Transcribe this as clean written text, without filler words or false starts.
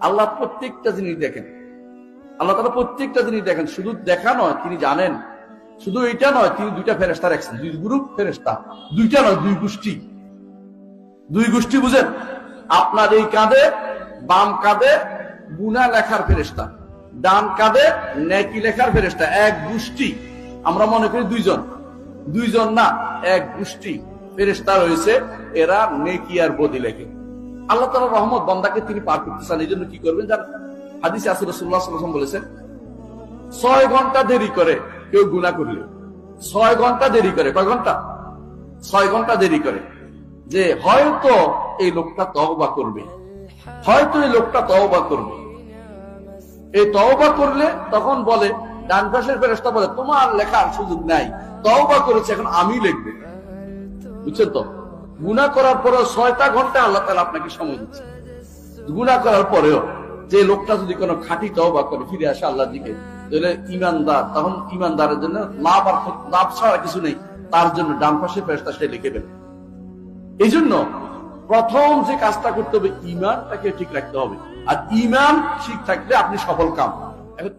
আল্লাহ প্রত্যেকটা জিনিস দেখেন, আল্লাহ তাআলা প্রত্যেকটা জিনিস দেখেন। শুধু দেখা নয়, তিনি জানেন। শুধু এটা নয়, তিনি দুইটা ফেরেশতা রাখছেন, দুই গ্রুপ ফেরেশতা, দুইটা নয়, দুই গোষ্ঠী। দুই গোষ্ঠী বুঝেন? আপনার এই কাঁধে, বাম কাঁধে গুনাহ লেখার ফেরেশতা, ডান কাঁধে নেকি লেখার ফেরেশতা। এক গোষ্ঠী। আমরা মনে করি দুইজন, দুইজন না, এক গোষ্ঠী ফেরেশতা রয়েছে, এরা নেকি আর বদি লেখে। আল্লাহ তাআলার রহমত বান্দাকে তিনি পার করতে চান, এই জন্য কি করবেন জানেন? হাদিসে আছে, রাসূলুল্লাহ সাল্লাল্লাহু আলাইহি ওয়াসাল্লাম বলেছেন, 6 ঘন্টা দেরি করে কেউ গুনাহ করলে, 6 ঘন্টা দেরি করে, কয় ঘন্টা? 6 ঘন্টা দেরি করে, যে হয়তো এই লোকটা তওবা করবে, হয়তো এই লোকটা তওবা করবে। এই তওবা করলে তখন বলে, ডান পাশের ফেরেশতা বলে, তোমার লেখার সুযোগ নাই, তওবা করেছে, এখন আমি লিখব। বুঝছেন তো? গুনাহ করার পরেও 6টা ঘন্টা আল্লাহ তাআলা আপনাকে সময় দিচ্ছে। গুনাহ করার পরেও যে লোকটা যদি কোনো খাঁটি তওবা করে, ফিরে আসে আল্লাহর দিকে, তাহলে ইমানদার, তখন ইমানদারের জন্য লাভ ছাড়া কিছু নেই, তার জন্য ডান পাশের ফেরেশতা সে লিখে দেবে। এই জন্য প্রথম যে কাজটা করতে হবে, ইমানটাকে ঠিক রাখতে হবে। আর ইমান ঠিক থাকলে আপনি সফল কাম। এখন